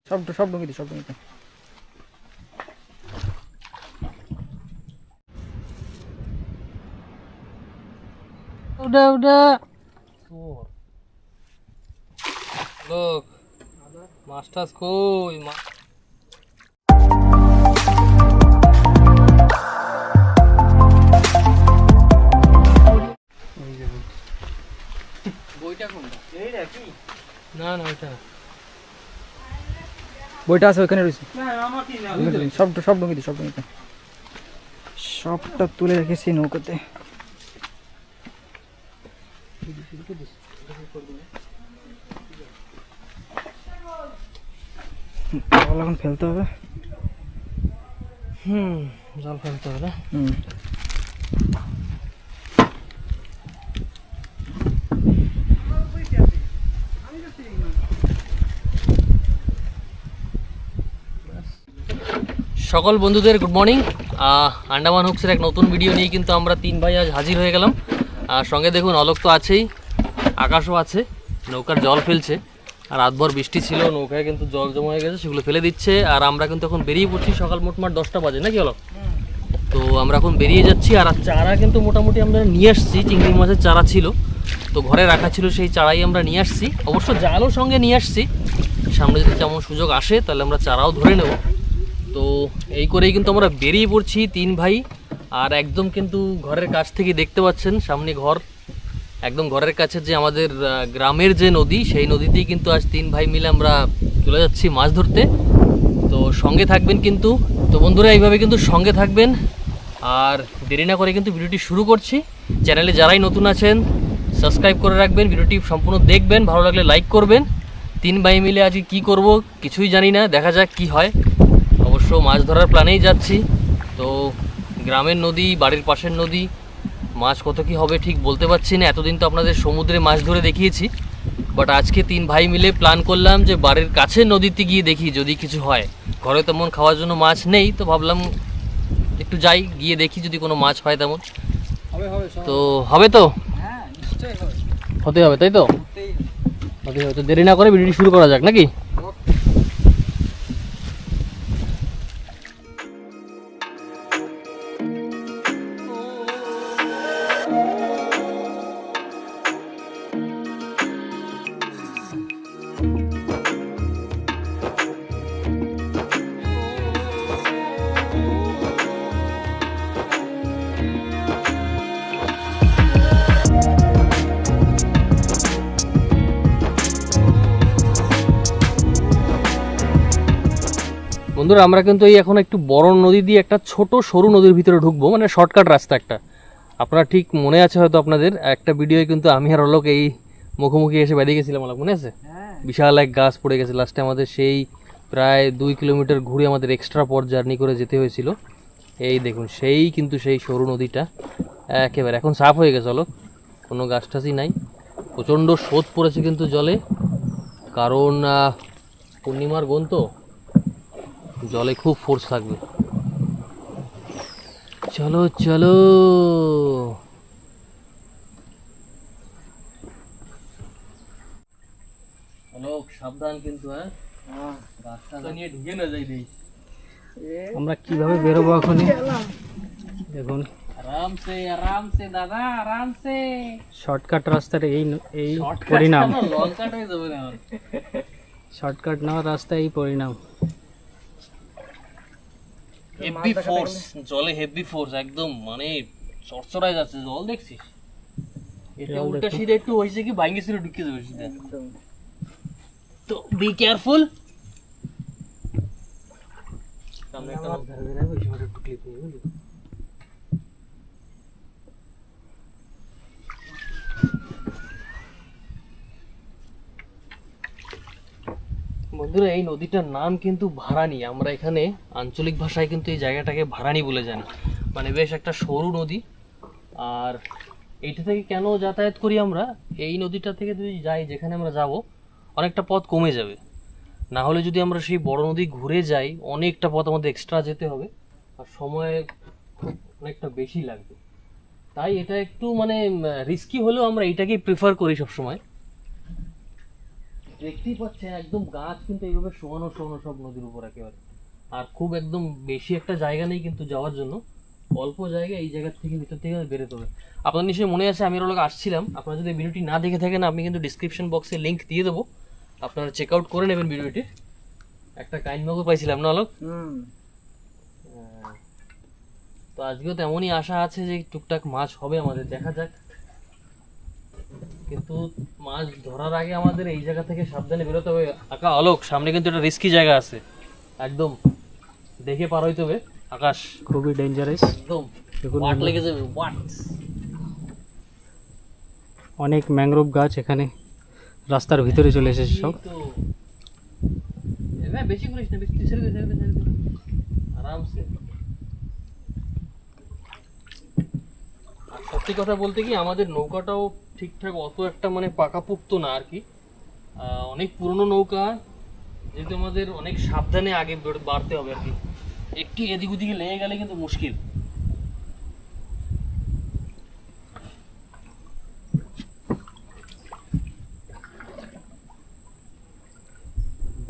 সব ঢুকিয়ে দিই, সব ঢুকিয়ে দিই। উড়া লোক মাস্টার্স কই বইটা কোনটা? এইটা কি? না না ওইটা না, বইটা আছে ওখানে রয়েছে। না আমার কি না, সব ঢুকিয়ে দিই, সব ঢুকিয়ে দিই। সবটা তুলে রেখেছি নৌকাতে। এখন ফেলতে হবে। জল ফেলতে হবে। সকল বন্ধুদের গুড মর্নিং। আন্ডামান হুকসের এক নতুন ভিডিও নিয়ে কিন্তু আমরা তিন ভাই আজ হাজির হয়ে গেলাম। সঙ্গে দেখুন অলোক তো আছেই, আকাশও আছে। নৌকার জল ফেলছে, আর রাতভর বৃষ্টি ছিল, নৌকায় কিন্তু জল জমা হয়ে গেছে, সেগুলো ফেলে দিচ্ছে। আর আমরা কিন্তু এখন বেরিয়ে পড়ছি, সকাল মোটমাট 10টা বাজে নাকি অলোক? তো আমরা এখন বেরিয়ে যাচ্ছি। আর চারা কিন্তু মোটামুটি আমরা নিয়ে আসছি, চিংড়ি মাছের চারা ছিল তো ঘরে রাখা ছিল, সেই চারাই আমরা নিয়ে আসছি। অবশ্য জালও সঙ্গে নিয়ে আসছি, সামনে যদি তেমন সুযোগ আসে তাহলে আমরা চারাও ধরে নেব। তো এই করেই কিন্তু আমরা বেরিয়ে পড়ছি তিন ভাই। আর একদম কিন্তু ঘরের কাছ থেকে দেখতে পাচ্ছেন, সামনে ঘর, একদম ঘরের কাছে যে আমাদের গ্রামের যে নদী, সেই নদীতেই কিন্তু আজ তিন ভাই মিলে আমরা চলে যাচ্ছি মাছ ধরতে। তো সঙ্গে থাকবেন কিন্তু। তো বন্ধুরা এইভাবে কিন্তু সঙ্গে থাকবেন, আর দেরি না করে কিন্তু ভিডিওটি শুরু করছি। চ্যানেলে যারাই নতুন আছেন সাবস্ক্রাইব করে রাখবেন, ভিডিওটি সম্পূর্ণ দেখবেন, ভালো লাগলে লাইক করবেন। তিন ভাই মিলে আজকে কি করব কিছুই জানি না, দেখা যাক কি হয়। অবশ্য মাছ ধরার প্ল্যানেই যাচ্ছি। তো গ্রামের নদী, বাড়ির পাশের নদী, মাছ কত কি হবে ঠিক বলতে পারছি না। এতদিন তো আপনাদের সমুদ্রে মাছ ধরে দেখিয়েছি, বাট আজকে তিন ভাই মিলে প্ল্যান করলাম যে বাড়ির কাছে নদীতে গিয়ে দেখি যদি কিছু হয়। ঘরে তেমন খাওয়ার জন্য মাছ নেই, তো ভাবলাম একটু যাই, গিয়ে দেখি যদি কোনো মাছ হয় তেমন। তো হবে তো, হতে হবে তাই তো, হতে হবে। তো দেরি না করে ভিডিওটি শুরু করা যাক নাকি? বন্ধুরা আমরা কিন্তু এই এখন একটু বড় নদী দিয়ে একটা ছোট সরু নদীর ভিতরে ঢুকবো, মানে শর্টকাট রাস্তা একটা। আপনারা ঠিক মনে আছে হয়তো আপনাদের, একটা ভিডিওয়ে কিন্তু আমি আর অলোক এই মুখোমুখি এসে বেরিয়ে গেছিলাম, অলোক মনে আছে? বিশাল এক গাছ পড়ে গেছে লাস্টে, আমাদের সেই প্রায় 2 কিলোমিটার ঘুরে আমাদের এক্সট্রা পথ জার্নি করে যেতে হয়েছিল। এই দেখুন সেই কিন্তু সেই সরু নদীটা একেবারে এখন সাফ হয়ে গেছে অলোক, কোনো গাছ টাছই নাই। প্রচণ্ড স্রোত পড়েছে কিন্তু জলে, কারণ পূর্ণিমার গুণ তো, জলে খুব ফোর্স থাকবে। চলো চলো, সাবধান কিন্তু। নিয়ে ঢুকে না যাই দেই। আমরা কিভাবে বেরোবো এখন? দেখুন আরামসে আরামসে দাদা, আরামসে। শর্টকাট রাস্তার এই পরিণাম, লং কাট হয়ে যাবে না, শর্টকাট না রাস্তায় এই পরিণাম। হেভি ফোর্স জলে, হেভি ফোর্স একদম, মানে চড়চড়ায় যাচ্ছে জল, দেখছিস? এটা উল্টা সিধা একটু হইছে কি ভাঙে ছিল, ঢুকে যাবে সিধা। তো বি কেয়ারফুল। সামনে একটা লোক ধরে ধরে ওই সময় ঢুকলি তুই, বুঝলি? বন্ধুরা এই নদীটার নাম কিন্তু ভারানি। আমরা এখানে আঞ্চলিক ভাষায় কিন্তু এই জায়গাটাকে ভারানি বলে জানি, মানে বেশ একটা সরু নদী। আর এইটা থেকে কেন যাতায়াত করি আমরা, এই নদীটা থেকে যদি যাই যেখানে আমরা যাব অনেকটা পথ কমে যাবে। না হলে যদি আমরা সেই বড় নদী ঘুরে যাই অনেকটা পথ আমাদের এক্সট্রা যেতে হবে, আর সময় অনেকটা বেশি লাগবে। তাই এটা একটু মানে রিস্কি হলেও আমরা এটাকেই প্রিফার করি সবসময়। দেখতেই পাচ্ছেন একদম গাছ কিন্তু এইভাবে শোয়ানো শোয়ানো সব নদীর উপর একেবারে। আর খুব একদম বেশি একটা জায়গা নেই কিন্তু যাওয়ার জন্য, অল্প জায়গা, এই জায়গা থেকে ভিতর থেকে বেরোতে হবে। আপনার নিশ্চয়ই মনে আছে আমি ওর লোক আসছিলাম, আপনারা যদি ভিডিওটি না দেখে থাকেন আমি কিন্তু ডিসক্রিপশন বক্সে লিঙ্ক দিয়ে দেবো, আপনারা চেক আউট করে নেবেন ভিডিওটি। একটা কাইন মাগুর পাইছিলাম না আলোক? তো আজকেও তেমনই আশা আছে যে টুকটাক মাছ হবে আমাদের, দেখা যাক। কিন্তু মাছ ধরার আগে আমাদের এই জায়গা থেকে সাবধানে বেরোতে হবে। আকা আলোক, সামনে কিন্তু একটা রিস্কি জায়গা আছে, একদম দেখে পার হইতে হবে। আকাশ খুবই ডেঞ্জারাস, একদম ওয়াট লেগে যাবে, ওয়াট। অনেক ম্যানগ্রোভ গাছ এখানে রাস্তার ভিতরে চলে এসেছে সব। তো এবার বেশি করিস না, বেশি ছেড়ে দে, ছেড়ে দে, ছেড়ে দে, আরামসে। আর সত্যি কথা বলতে কি আমাদের নৌকাটাও ঠিকঠাক অত একটা মানে পাকাপোক্ত না আর কি, অনেক পুরনো নৌকা, যেহেতু আমাদের অনেক সাবধানে আগে বাড়তে হবে আর কি। একটু এদিক ওদিকে লেগে গেলে কিন্তু মুশকিল।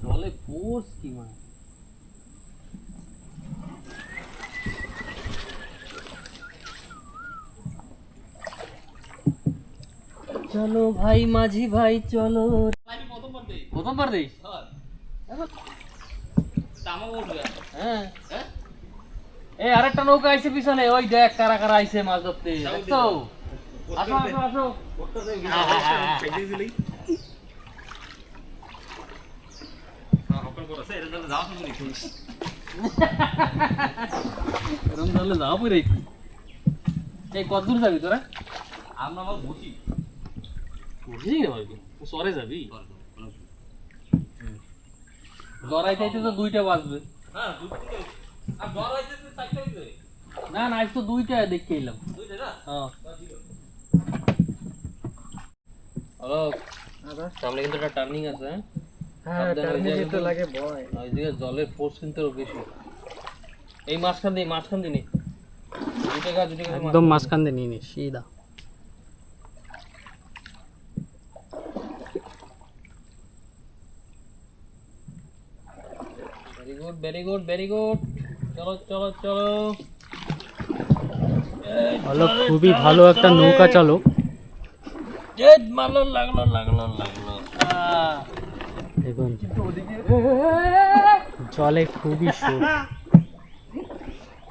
জলে ফোর্স কি মানে, চলো ভাই মাঝি ভাই চলো। প্রথমবার দিস? হ্যাঁ। এই আরেকটা নৌকা আইছে পিছনে, ওই দেখ কারা কারা আইছে মাছ ধরতে, দেখছো? আসো আসো আসো। এরম তাহলে যাওয়া পরে। এই কত দূর যাবি তোরা? আমরা বসি না ভাবি, সরে যাবি? জরাইতে তো 2টা বাজবে। না না, আজ তো 2টা দেখতে এলাম। সামনে কিন্তু একটা টার্নিং আছে, ওইদিকে জলের ফোর্স কিন্তু বেশি। এই মাঝখান দিয়ে একদম মাঝখান দিয়ে নিয়ে নি সিধা। Very good very good very good, চলো চলো চলো। ভালো, খুবই ভালো একটা নৌকা চালক। লাগলো লাগলো লাগলো লাগলো। দেখুন জলে খুবই স্রোত,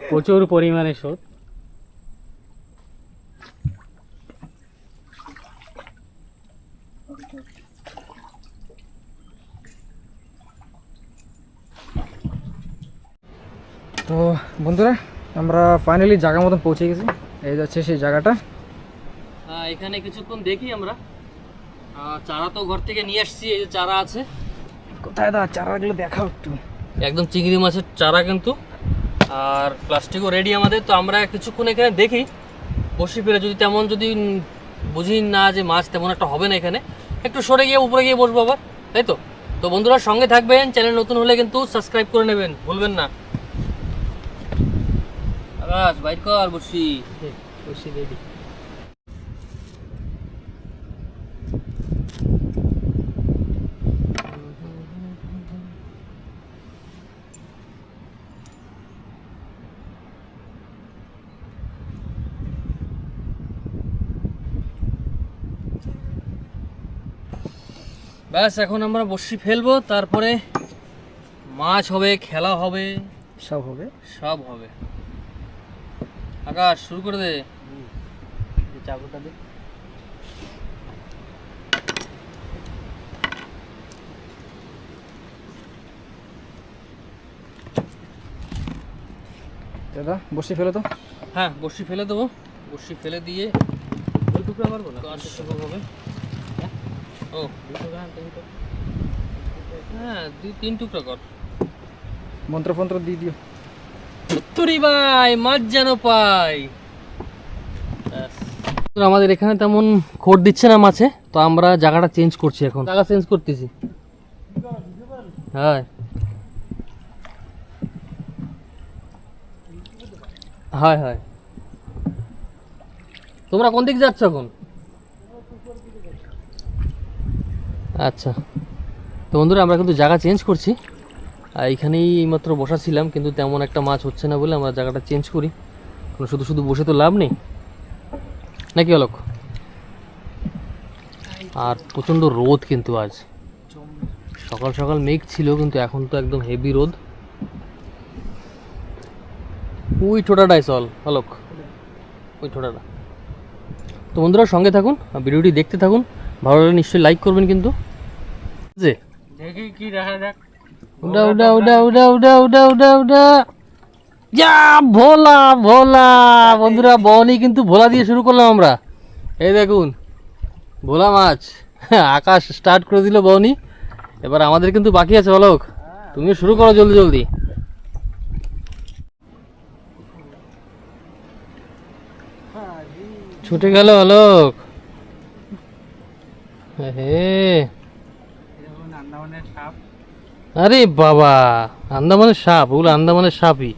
প্রচুর পরিমাণে স্রোত। তো বন্ধুরা আমরা ফাইনালি জায়গা মতন পৌঁছে গেছি, এই যাচ্ছে সেই জায়গাটা। এখানে কিছুক্ষণ দেখি আমরা, চারা তো ঘর থেকে নিয়ে আসছি, এই যে চারা আছে। কোথায় দা চারাগুলো দেখাও একটু। একদম চিংড়ি মাছের চারা কিন্তু, আর প্লাস্টিকও রেডি আমাদের। তো আমরা কিছুক্ষণ এখানে দেখি, বসি ফেলে যদি তেমন যদি বুঝি না যে মাছ তেমন একটা হবে না এখানে, একটু সরে গিয়ে উপরে গিয়ে বসবো আবার, তাই তো? তো বন্ধুরা সঙ্গে থাকবেন, চ্যানেল নতুন হলে কিন্তু সাবস্ক্রাইব করে নেবেন, ভুলবেন না। আকাশ বাইর কর বসি, বসি রেডি। ব্যাস এখন আমরা বসি ফেলবো, তারপরে মাছ হবে, খেলা হবে, সব হবে, সব হবে। আকাশ শুরু করে দে, চাকুটা দে। দাদা বসি ফেলো তো। হ্যাঁ বসি ফেলে দেবো, বসি ফেলে দিয়ে দুই টুকরা মারবো না, হবে। ও হ্যাঁ 2-3 টুকরা কর, মন্ত্র ফন্ত্র দিয়ে দিও। উত্তরি ভাই মাছ যেন পাই। আমাদের এখানে তেমন খোর দিচ্ছে না মাছে, তো আমরা জায়গাটা চেঞ্জ করছি, এখন জায়গা চেঞ্জ করতেছি। হ্যাঁ হয় হয়। তোমরা কোন দিকে যাচ্ছ এখন? আচ্ছা বন্ধুরা আমরা কিন্তু জায়গা চেঞ্জ করছি, আর এখানেই এইমাত্র বসা ছিলাম, কিন্তু তেমন একটা মাছ হচ্ছে না বলে আমরা জায়গাটা চেঞ্জ করি, কারণ শুধু শুধু বসে তো লাভ নেই নাকি অলোক। আর প্রচণ্ড রোদ কিন্তু আজ, সকাল সকাল মেঘ ছিল কিন্তু এখন তো একদম হেভি রোদ। ওই ঠোঁটাটাই চল অলোক, ওই ঠোঁটাটা। তো বন্ধুরা সঙ্গে থাকুন, ভিডিওটি দেখতে থাকুন, ভালো লাগলে নিশ্চয়ই লাইক করবেন কিন্তু। যে দেখি কি দেখা যাক। উডা উডা উডা উডা উডা উডা উডা উডা যা ভোলা ভোলা। বন্ধুরা বনি কিন্তু ভোলা দিয়ে শুরু করলাম আমরা। এই দেখুন ভোলা মাছ, আকাশ স্টার্ট করে দিল বনি। এবার আমাদের কিন্তু বাকি আছে অলোক, তুমি শুরু করো জলদি জলদি। ছুটে গেল অলোক। হে আরে বাবা, আন্দামানের সাপ, ওগুলো আন্দামানের সাপই।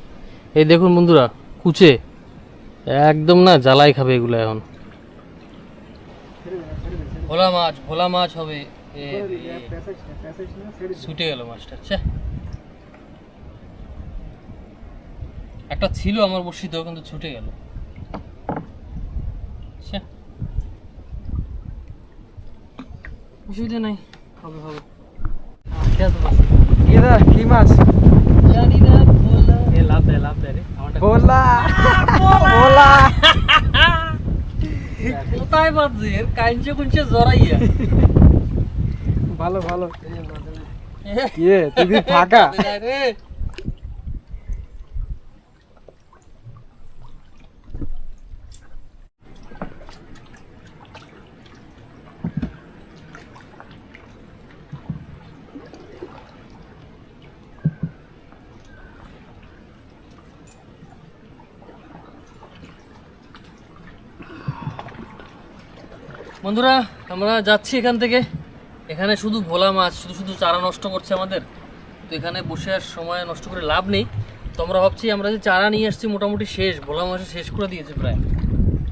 এই দেখুন বন্ধুরা কুচে একদম না জ্বালাই খাবে এগুলো এখন। ভোলা মাছ হবে। ছুটে গেল মাছটা, একটা ছিল আমার বর্ষিত কিন্তু ছুটে গেল। অসুবিধা নাই, হবে হবে। কি মাছ? জানি না, লাভ দেয় রে ভোলা ভোলা। কোথায় বাজছে কাঞ্চে কুঞ্চে জড়াইয়া। ভালো ভালো। তুই ফাঁকা। বন্ধুরা আমরা যাচ্ছি এখান থেকে। এখানে শুধু ভোলা মাছ, শুধু শুধু চারা নষ্ট করছে আমাদের। তো এখানে বসে আর সময় নষ্ট করে লাভ নেই। তো আমরা ভাবছি আমরা যে চারা নিয়ে আসছি মোটামুটি শেষ, ভোলা মাছ শেষ করে দিয়েছে প্রায়।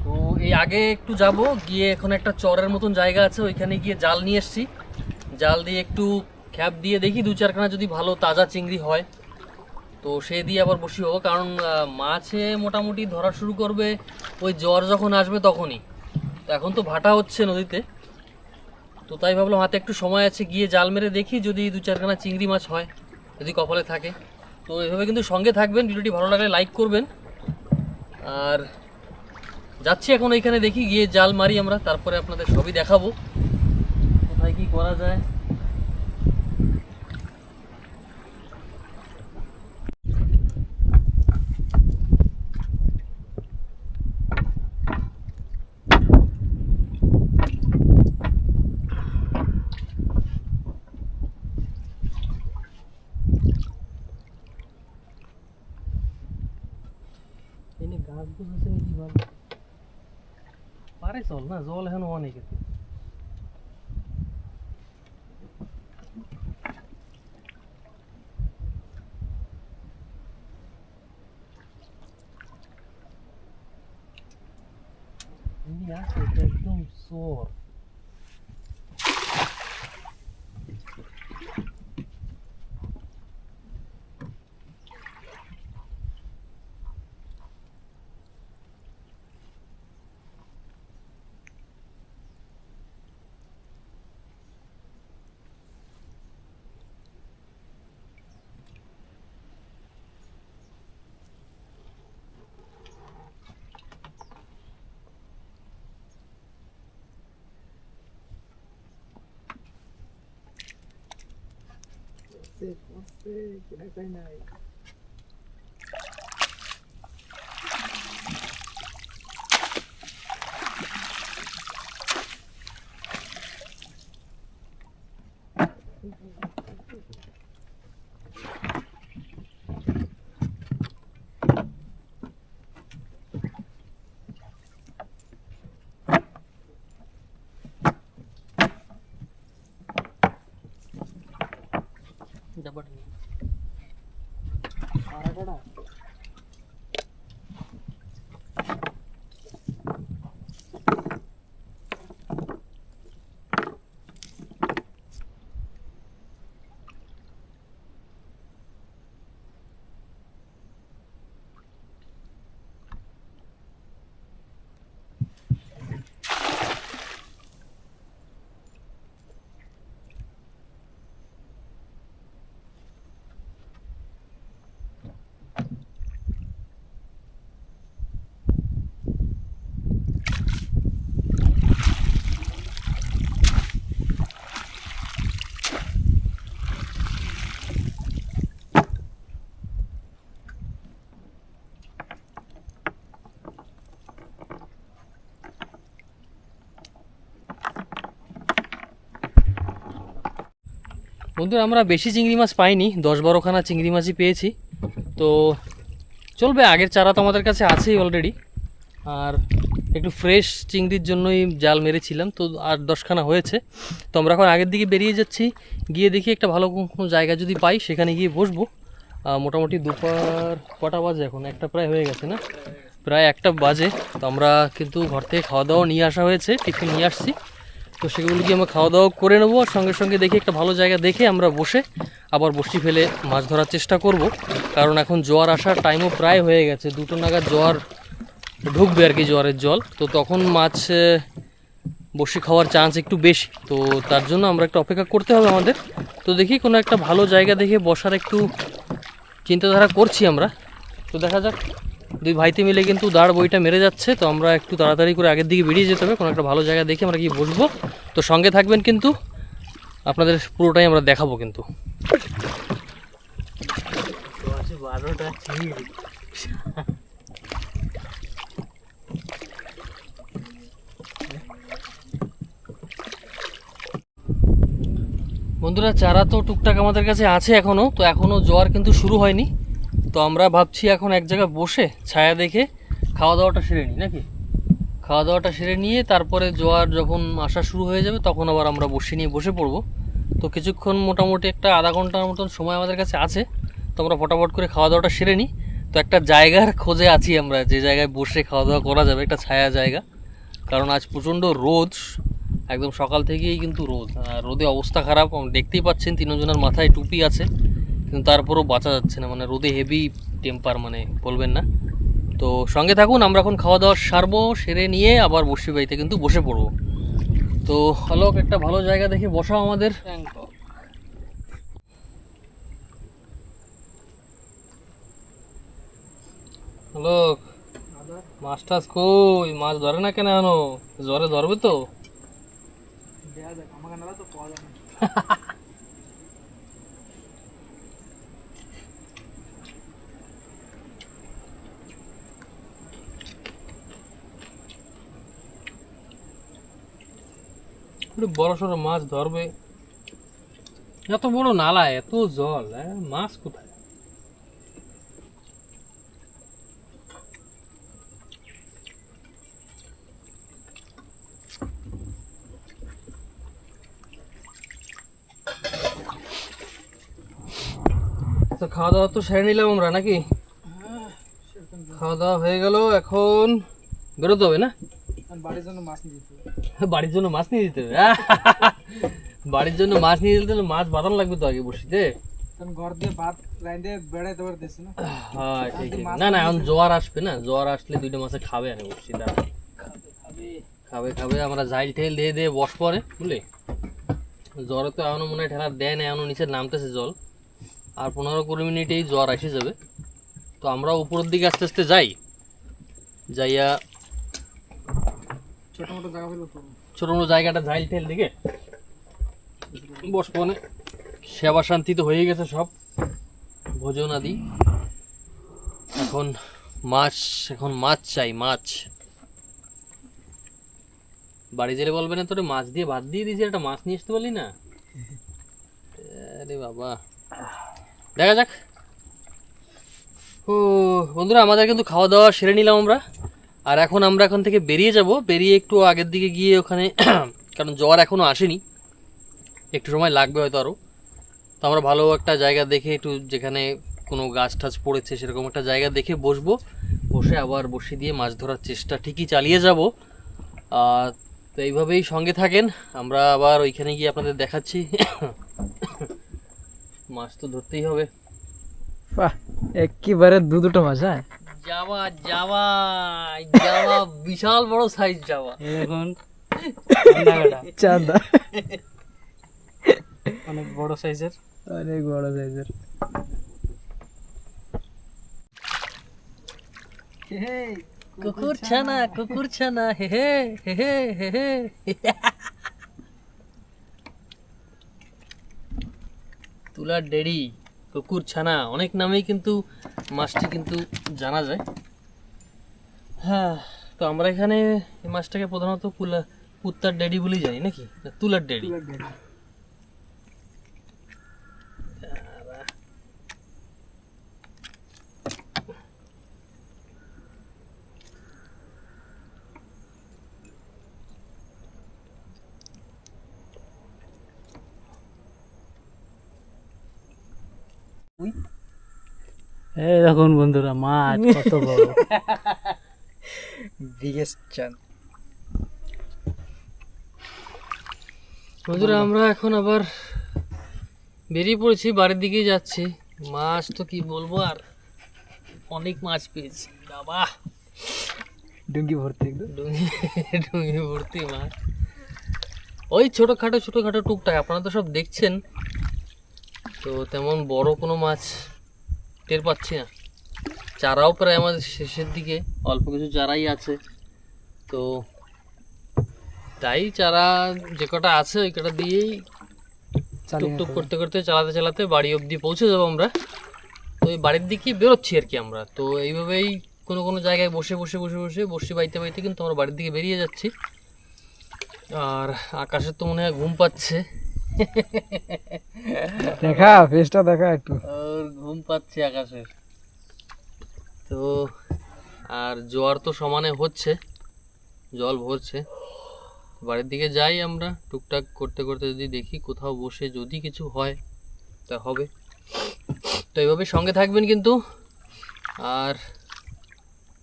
তো এই আগে একটু যাব, গিয়ে এখন একটা চরের মতন জায়গা আছে, ওইখানে গিয়ে জাল নিয়ে এসছি। জাল দিয়ে একটু খ্যাপ দিয়ে দেখি দু চারখানা যদি ভালো তাজা চিংড়ি হয় তো সে দিয়ে আবার বসি হবো। কারণ মাছে মোটামুটি ধরা শুরু করবে ওই জ্বর যখন আসবে তখনই। তো এখন তো ভাটা হচ্ছে নদীতে, তো তাই ভাবলাম হাতে একটু সময় আছে, গিয়ে জাল মেরে দেখি যদি দু চারখানা চিংড়ি মাছ হয়, যদি কপালে থাকে। তো এভাবে কিন্তু সঙ্গে থাকবেন, ভিডিওটি ভালো লাগলে লাইক করবেন। আর যাচ্ছি এখন এইখানে, দেখি গিয়ে জাল মারি আমরা, তারপরে আপনাদের সবই দেখাবো কোথায় কি করা যায়। গাছ গুছ আছে নাকি ভালো পারে চল না, জল এখন অনেক আছে। একদম সর বন্ধুরা আমরা বেশি চিংড়ি মাছ পাইনি, 10-12খানা চিংড়ি মাছই পেয়েছি। তো চলবে, আগের চারা তো আমাদের কাছে আছেই অলরেডি, আর একটু ফ্রেশ চিংড়ির জন্যই জাল মেরেছিলাম, তো 8-10খানা হয়েছে। তো আমরা এখন আগের দিকে বেরিয়ে যাচ্ছি, গিয়ে দেখি একটা ভালো কোনো জায়গা যদি পাই সেখানে গিয়ে বসবো। মোটামুটি দুপুর কটা বাজে এখন? একটা প্রায় হয়ে গেছে না, প্রায় 1টা বাজে। তো আমরা কিন্তু ঘর থেকে খাওয়া দাওয়া নিয়ে আসা হয়েছে, টিফিন নিয়ে আসছি। তো সেগুলো গিয়ে আমরা খাওয়া দাওয়া করে নেবো, আর সঙ্গে সঙ্গে দেখি একটা ভালো জায়গা দেখে আমরা বসে আবার বসি ফেলে মাছ ধরার চেষ্টা করব। কারণ এখন জোয়ার আসার টাইমও প্রায় হয়ে গেছে, 2টো নাগাদ জোয়ার ঢুকবে আর কি, জোয়ারের জল। তো তখন মাছ বসি খাওয়ার চান্স একটু বেশি, তো তার জন্য আমরা একটু অপেক্ষা করতে হবে আমাদের। তো দেখি কোনো একটা ভালো জায়গা দেখে বসার একটু চিন্তাধারা করছি আমরা। তো দেখা যাক, 2 ভাইতে মিলে কিন্তু দাঁড় বইটা মেরে যাচ্ছে। তো আমরা একটু তাড়াতাড়ি করে আগের দিকে বেরিয়ে যেতে হবে, কোনো একটা ভালো জায়গা দেখে আমরা গিয়ে বসবো। তো সঙ্গে থাকবেন কিন্তু, আপনাদের পুরোটাই আমরা দেখাবো কিন্তু। বন্ধুরা চারা তো টুকটাক আমাদের কাছে আছে এখনও, তো এখনও জোয়ার কিন্তু শুরু হয়নি। তো আমরা ভাবছি এখন এক জায়গায় বসে ছায়া দেখে খাওয়া দাওয়াটা সেরে নিই নাকি। খাওয়া দাওয়াটা সেরে নিয়ে তারপরে জোয়ার যখন আসা শুরু হয়ে যাবে তখন আবার আমরা বসে নিয়ে বসে পড়বো। তো কিছুক্ষণ মোটামুটি একটা আধা ঘন্টার মতন সময় আমাদের কাছে আছে, তো আমরা ফটাফট করে খাওয়া দাওয়াটা সেরে নিই। তো একটা জায়গার খোঁজে আছি আমরা, যে জায়গায় বসে খাওয়া দাওয়া করা যাবে, একটা ছায়া জায়গা। কারণ আজ প্রচণ্ড রোদ, একদম সকাল থেকেই কিন্তু রোদ, আর রোদে অবস্থা খারাপ। দেখতেই পাচ্ছেন 3জনের মাথায় টুপি আছে, কিন্তু তারপরেও বাঁচা যাচ্ছে না, মানে রোদে হেভি টেম্পার, মানে বলবেন না। তো সঙ্গে থাকুন, আমরা এখন খাওয়া দাওয়া সারবো, সেরে নিয়ে আবার বসি বাড়িতে কিন্তু বসে পড়বো। তো আলোক একটা ভালো জায়গা দেখে বসাও আমাদের। আলোক, মাছ টাছ কই? মাছ ধরে না কেন এখনো? জ্বরে ধরবে তো? বড় সড়ো মাছ ধরবে, এত বড় নালা, এত জল, মাছ কোথায়? তো খাওয়া দাওয়া তো সেরে নিলাম আমরা নাকি? খাওয়া দাওয়া হয়ে গেল, এখন বেরোতে হবে না? বাড়ির জন্য মাছ নিয়ে যেতে হবে। বাড়ির জন্য মাছ নিয়ে যেতে হবে, বাড়ির জন্য মাছ নিয়ে যেতে হলে মাছ বাঁধানো লাগবে তো আগে বসিতে। ঘর দিয়ে ভাত রাইন্দে বেড়াইতে পারতেছি না। হ্যাঁ ঠিক ঠিক। না না, এখন জোয়ার আসবে না, জোয়ার আসলে 2টা মাছে খাবে আরে বসি, খাবে খাবে। আমরা জাইল টেল দিয়ে দিয়ে বস পরে বুঝলি। জ্বরে তো এখনো মনে হয় ঠেলা দেয় না, এখনো নিচে নামতেছে জল, আর 15-20 মিনিটেই জ্বর এসে যাবে। তো আমরা উপরের দিকে আস্তে আস্তে যাইয়া ছোট মোটো জায়গাটা ঝাইল ঠেল দিকে বসবো। সেবা শান্তি তো হয়ে গেছে সব, ভোজন আদি। এখন মাছ চাই, মাছ। বাড়ি গেলে বলবে না তোরে মাছ দিয়ে ভাত দিয়ে দিয়েছি, একটা মাছ নিয়ে আসতে পারলি না? আরে বাবা, দেখা যাক। ও বন্ধুরা, আমাদের কিন্তু খাওয়া দাওয়া সেরে নিলাম আমরা, আর এখন আমরা এখান থেকে বেরিয়ে যাব। বেরিয়ে একটু আগের দিকে গিয়ে ওখানে, কারণ জ্বর এখনও আসেনি, একটু সময় লাগবে হয়তো আরও। তো আমরা ভালো একটা জায়গা দেখে, একটু যেখানে কোনো গাছ টাছ পড়েছে সেরকম একটা জায়গা দেখে বসবো, বসে আবার বসে দিয়ে মাছ ধরার চেষ্টা ঠিকই চালিয়ে যাব। তো এইভাবেই সঙ্গে থাকেন, আমরা আবার ওইখানে গিয়ে আপনাদের দেখাচ্ছি। মাছ তো ধরতেই হবে। একেবারে 2-2টো মাছ। হ্যাঁ, যাওয়া যাওয়া যাওয়া, বিশাল বড় সাইজ যাওয়া। এখন চাঁদা অনেক বড় সাইজের, অনেক বড় সাইজের। কুকুর ছানা, হে হে হে হে হে হে। তুলার ডেড়ি, কুকুর ছানা, অনেক নামেই কিন্তু মাছটি কিন্তু জানা যায়। হ্যাঁ, তো আমরা এখানে এই মাছটাকে প্রধানত কুত্তার ডেড়ি বলেই জানি নাকি, তুলার ডেড়ি। এই দেখুন বন্ধুরা মাছ কত বড়। বিগেস্ট চান। বন্ধুরা আমরা এখন আবার বেরিয়ে পড়েছি, বাড়ির দিকেই যাচ্ছি। মাছ তো কি বলবো, আর অনেক মাছ পেয়েছি বাবা, ডুঙ্গি ভর্তি একদম। ডুঙি ভর্তি মাছ। ওই ছোটোখাটো টুকটাক আপনারা তো সব দেখছেন, তো তেমন বড় কোনো মাছ টের পাচ্ছি না। চারাও প্রায় আমাদের শেষের দিকে, অল্প কিছু চারাই আছে। তো তাই চারা যে কটা আছে ওই কটা দিয়েই টুকটুক করতে করতে চালাতে চালাতে বাড়ি অবধি পৌঁছে যাবো আমরা। তো এই বাড়ির দিকেই বেরোচ্ছি আর কি আমরা। তো এইভাবেই কোনো কোনো জায়গায় বসে বসে বাইতে বাইতে কিন্তু আমরা বাড়ির দিকে বেরিয়ে যাচ্ছি। আর আকাশের তো মনে হয় ঘুম পাচ্ছে, দেখা ফেসটা দেখা একটু। ওর ঘুম পাচ্ছে আকাশের। তো আর জোয়ার তো সমানে হচ্ছে, জল ভরছে। বাড়ির দিকে যাই আমরা টুকটাক করতে করতে, যদি দেখি কোথাও বসে যদি কিছু হয় তা হবে। তো এইভাবে সঙ্গে থাকবেন কিন্তু, আর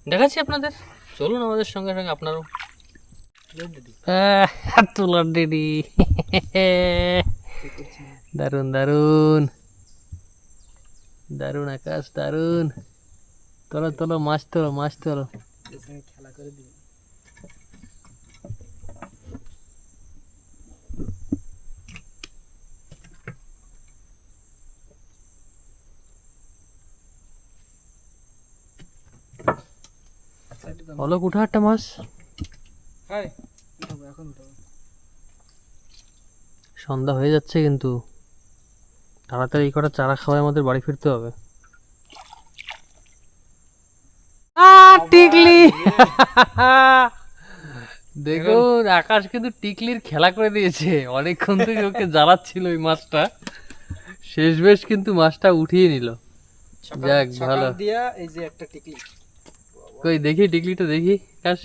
দেখাচ্ছি আপনাদের। চলুন আমাদের সঙ্গে সঙ্গে আপনারও। তোলার দিদি দারুন দারুন দারুন আকাশ, দারুন। তোলো তোলো মাছ তোলো, মাছ তোলো। খেলা করে দিই। অলোক উঠা একটা মাছ। হাই উঠাবো, এখন উঠাবো। সন্ধ্যা হয়ে যাচ্ছে কিন্তু, তাড়াতাড়ি এই কটা চারা খাওয়ায় আমাদের বাড়ি ফিরতে হবে। টিকলি দেখুন, আকাশ কিন্তু টিকলির খেলা করে দিয়েছে। অনেকক্ষণ থেকে ওকে জ্বালাচ্ছিল ওই মাছটা, শেষ বেশ কিন্তু মাছটা উঠিয়ে নিল। যাক ভালো। দিয়া এই যে একটা টিকলি, কই দেখি টিকলিটা দেখি আকাশ।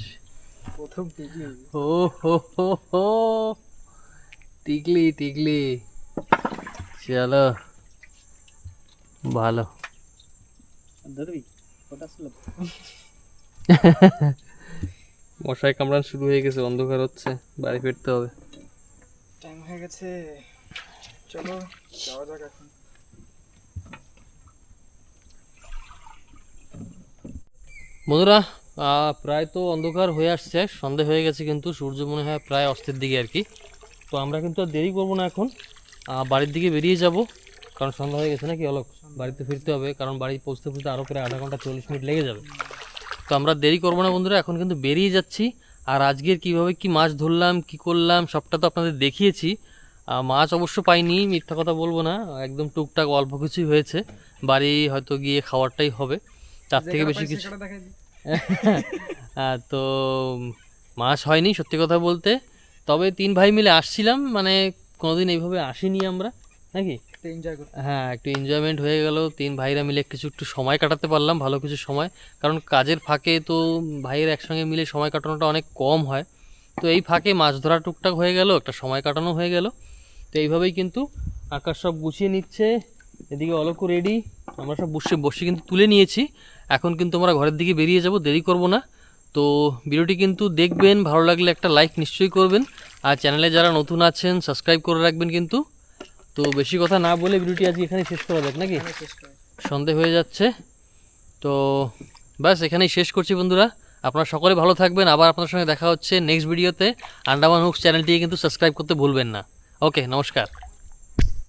প্রথম টিকলি। ও হো টিকলি টিকলি, চলো ভালো। ধরবি ওটা ছিল। মশায় কামড়ানো শুরু হয়ে গেছে, অন্ধকার হচ্ছে, বাড়ি ফিরতে হবে। টাইম হয়ে গেছে, চলো যাওয়া যাক এখন। বন্ধুরা প্রায় তো অন্ধকার হয়ে আসছে, সন্ধে হয়ে গেছে কিন্তু সূর্য মনে হয় প্রায় অস্তের দিকে আর কি। তো আমরা কিন্তু আর দেরি করবো না, এখন বাড়ির দিকে বেরিয়ে যাব, কারণ সন্ধ্যা হয়ে গেছে নাকি অলোক, বাড়িতে ফিরতে হবে। কারণ বাড়ি পৌঁছতে পৌঁছতে আরও প্রায় আধা ঘন্টা 40 মিনিট লেগে যাবে। তো আমরা দেরি করবো না বন্ধুরা, এখন কিন্তু বেরিয়ে যাচ্ছি। আর আজকের কীভাবে কি মাছ ধরলাম, কি করলাম, সবটা তো আপনাদের দেখিয়েছি। মাছ অবশ্য পাইনি, মিথ্যা কথা বলবো না, একদম টুকটাক অল্প কিছুই হয়েছে। বাড়ি হয়তো গিয়ে খাওয়ারটাই হবে, তার থেকে বেশি কিছু। তো মাছ হয়নি সত্যি কথা বলতে। তবে 3 ভাই মিলে আসছিলাম, মানে কোনোদিন এইভাবে আসিনি আমরা নাকি। হ্যাঁ, একটু এনজয়মেন্ট হয়ে গেল। 3 ভাইরা মিলে একটু সময় কাটাতে পারলাম, ভালো কিছু সময়। কারণ কাজের ফাঁকে তো ভাইয়ের একসঙ্গে মিলে সময় কাটানোটা অনেক কম হয়। তো এই ফাঁকে মাছ ধরা টুকটাক হয়ে গেল, একটা সময় কাটানো হয়ে গেল। তো এইভাবেই কিন্তু আকাশ সব গুছিয়ে নিচ্ছে, এদিকে অলকও রেডি, আমরা সব বসে কিন্তু তুলে নিয়েছি। এখন কিন্তু আমরা ঘরের দিকে বেরিয়ে যাব, দেরি করব না। তো ভিডিওটি কিন্তু দেখবেন, ভালো লাগলে একটা লাইক নিশ্চয়ই করবেন। আর চ্যানেলে যারা নতুন আছেন সাবস্ক্রাইব করে রাখবেন কিন্তু। তো বেশি কথা না বলে ভিডিওটি আজকে এখানে শেষ করা যাক নাকি, সন্ধে হয়ে যাচ্ছে। তো ব্যাস এখানেই শেষ করছি বন্ধুরা। আপনারা সকলে ভালো থাকবেন, আবার আপনার সঙ্গে দেখা হচ্ছে নেক্সট ভিডিওতে। আন্ডামান হুকস চ্যানেলটিকে কিন্তু সাবস্ক্রাইব করতে ভুলবেন না। ওকে, নমস্কার।